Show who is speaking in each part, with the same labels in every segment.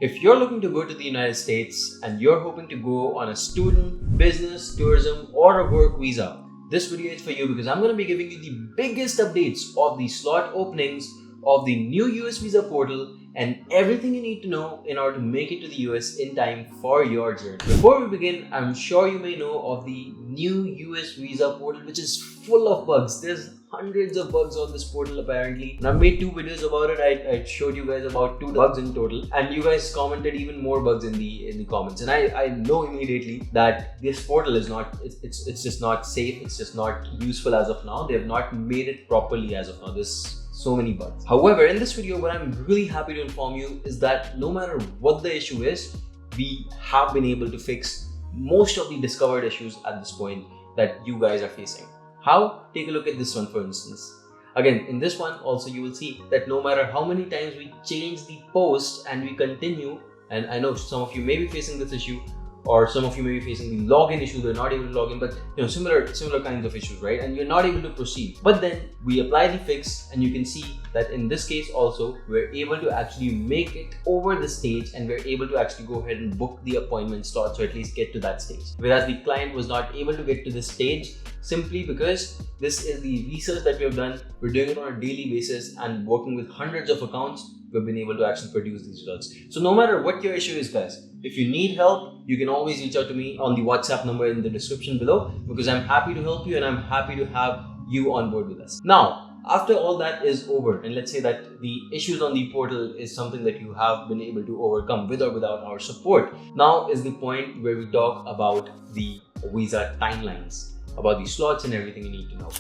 Speaker 1: If you're looking to go to the United States and you're hoping to go on a student, business, tourism, or a work visa, this video is for you because I'm going to be giving you the biggest updates of the slot openings of the new US visa portal and everything you need to know in order to make it to the US in time for your journey. Before we begin, I'm sure you may know of the new US visa portal, which is full of bugs. There's hundreds of bugs on this portal apparently. And I've made 2 videos about it. I showed you guys about 2 bugs in total, and you guys commented even more bugs in the comments. And I know immediately that this portal is not, it's just not safe. It's just not useful as of now. They have not made it properly as of now. There's so many bugs. However, in this video, what I'm really happy to inform you is that no matter what the issue is, we have been able to fix most of the discovered issues at this point that you guys are facing. How? Take a look at this one, for instance. Again, in this one also you will see that no matter how many times we change the post and we continue, and I know some of you may be facing this issue, or some of you may be facing the login issue, they're not able to log in, but similar kinds of issues, right? And you're not able to proceed. But then we apply the fix, and you can see that in this case also, we're able to actually make it over the stage, and we're able to actually go ahead and book the appointment slot, so at least get to that stage. Whereas the client was not able to get to this stage simply because this is the research that we have done. We're doing it on a daily basis and working with hundreds of accounts. We've been able to actually produce these results. So no matter what your issue is, guys, if you need help, you can always reach out to me on the WhatsApp number in the description below, because I'm happy to help you and I'm happy to have you on board with us. Now, after all that is over, and let's say that the issues on the portal is something that you have been able to overcome with or without our support, now is the point where we talk about the visa timelines, about the slots and everything you need to know.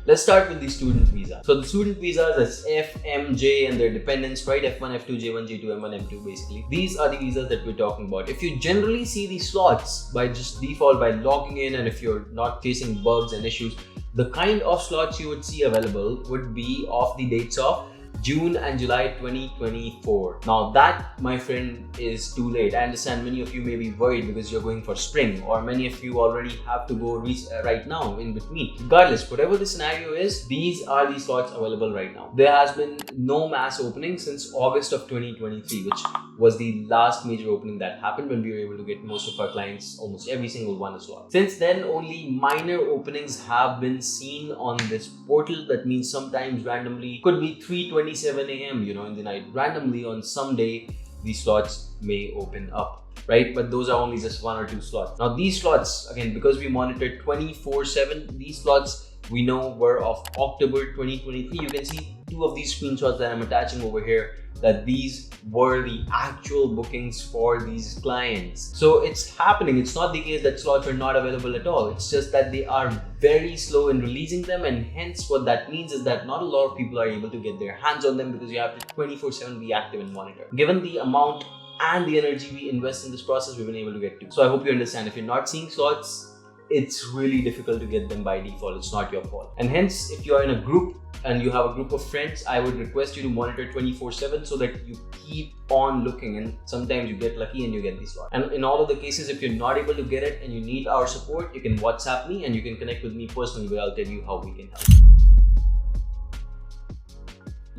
Speaker 1: Let's start with the student visa. So the student visas, that's F, M, J and their dependents, right? F1, F2, J-1, J-2, M-1, M-2 basically. These are the visas that we're talking about. If you generally see the slots by just default by logging in, and if you're not facing bugs and issues, the kind of slots you would see available would be of the dates of June and July 2024. Now that, my friend, is too late. I understand many of you may be worried because you're going for spring, or many of you already have to go right now in between. Regardless, whatever the scenario is, these are the slots available right now. There has been no mass opening since August of 2023, which was the last major opening that happened when we were able to get most of our clients, almost every single one, a slot. Since then, only minor openings have been seen on this portal. That means sometimes randomly, could be 3:27 a.m. in the night, randomly on some day these slots may open up, right? But those are only just 1 or 2 slots. Now these slots, again, because we monitor 24/7, these slots we know were of October 2023. You can see 2 of these screenshots that I'm attaching over here, that these were the actual bookings for these clients. So it's happening. It's not the case that slots are not available at all. It's just that they are very slow in releasing them, and hence what that means is that not a lot of people are able to get their hands on them, because you have to 24/7 be active and monitor. Given the amount and the energy we invest in this process, we've been able to get to. So I hope you understand, if you're not seeing slots, it's really difficult to get them by default. It's not your fault. And hence, if you are in a group and you have a group of friends, I would request you to monitor 24/7 so that you keep on looking, and sometimes you get lucky and you get these slots. And in all of the cases, if you're not able to get it and you need our support, you can WhatsApp me and you can connect with me personally, where I'll tell you how we can help.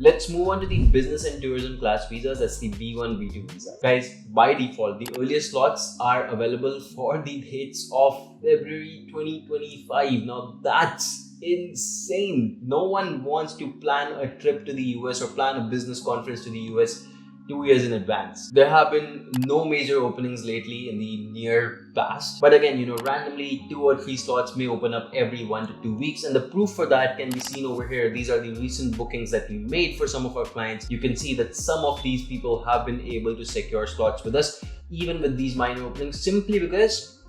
Speaker 1: Let's move on to the business and tourism class visas. That's the B-1, B-2 visa. Guys, by default, the earliest slots are available for the dates of February 2025. Now that's insane. No one wants to plan a trip to the US or plan a business conference to the US 2 years in advance. There have been no major openings lately in the near past. But again, randomly 2 or 3 slots may open up every 1 to 2 weeks. And the proof for that can be seen over here. These are the recent bookings that we made for some of our clients. You can see that some of these people have been able to secure slots with us, even with these minor openings, simply because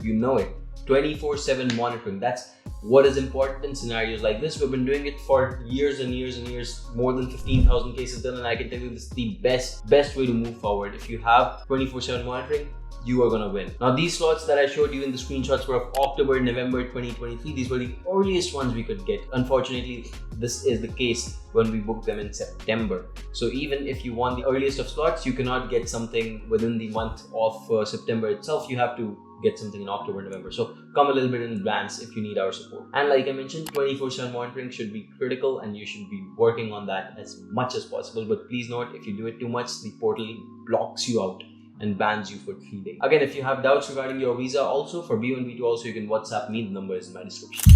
Speaker 1: it. 24/7 monitoring. That's what is important in scenarios like this. We've been doing it for years and years and years, more than 15,000 cases done, and I can tell you this is the best way to move forward. If you have 24/7 monitoring, you are gonna win. Now these slots that I showed you in the screenshots were of October, November 2023. These were the earliest ones we could get. Unfortunately, this is the case when we booked them in September. So even if you want the earliest of slots, you cannot get something within the month of September itself. You have to get something in October, November. So come a little bit in advance if you need our support. And like I mentioned, 24/7 monitoring should be critical and you should be working on that as much as possible. But please note, if you do it too much, the portal blocks you out and bans you for 3 days. Again, if you have doubts regarding your visa, also for B-1, B-2, also you can WhatsApp me. The number is in my description.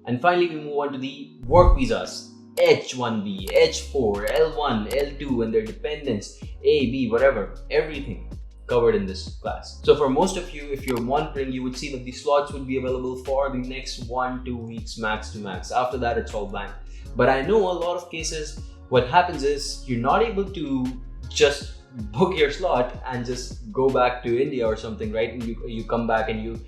Speaker 1: And finally, we move on to the work visas. H-1B, H-4, L-1, L-2 and their dependents, A, B, whatever, everything covered in this class. So for most of you, if you're wondering, you would see that the slots would be available for the next 1-2 weeks max to max. After that, it's all blank. But I know a lot of cases, what happens is you're not able to just book your slot and just go back to India or something, right? And you come back and you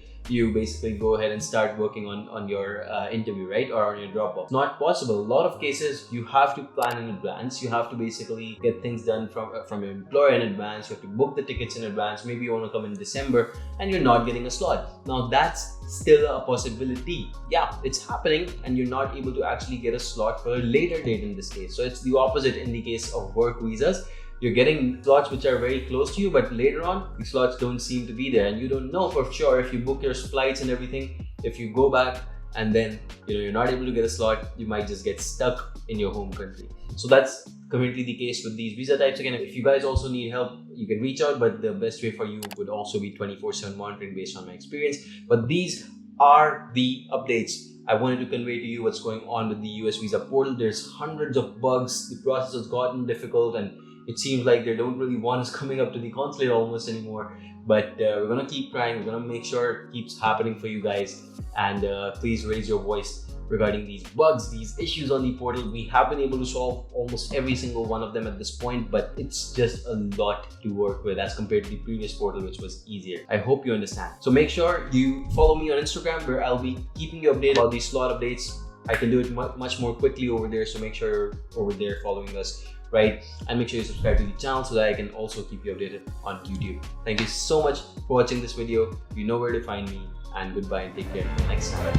Speaker 1: basically go ahead and start working on your interview, right? Or on your Dropbox. Not possible. A lot of cases, you have to plan in advance. You have to basically get things done from your employer in advance. You have to book the tickets in advance. Maybe you want to come in December and you're not getting a slot. Now that's still a possibility. Yeah, it's happening and you're not able to actually get a slot for a later date in this case. So it's the opposite in the case of work visas. You're getting slots which are very close to you, but later on, the slots don't seem to be there. And you don't know for sure if you book your flights and everything, if you go back and then you're not able to get a slot, you might just get stuck in your home country. So that's currently the case with these visa types. Again, if you guys also need help, you can reach out, but the best way for you would also be 24/7 monitoring based on my experience. But these are the updates. I wanted to convey to you what's going on with the US visa portal. There's hundreds of bugs. The process has gotten difficult and it seems like they don't really want us coming up to the consulate almost anymore. But we're gonna keep trying. We're gonna make sure it keeps happening for you guys. And please raise your voice regarding these bugs, these issues on the portal. We have been able to solve almost every single one of them at this point, but it's just a lot to work with as compared to the previous portal, which was easier. I hope you understand. So make sure you follow me on Instagram, where I'll be keeping you updated about these slot updates. I can do it much more quickly over there, so make sure you're over there following us, right? And make sure you subscribe to the channel so that I can also keep you updated on YouTube. Thank you so much for watching this video. You know where to find me, and goodbye and take care. Next time.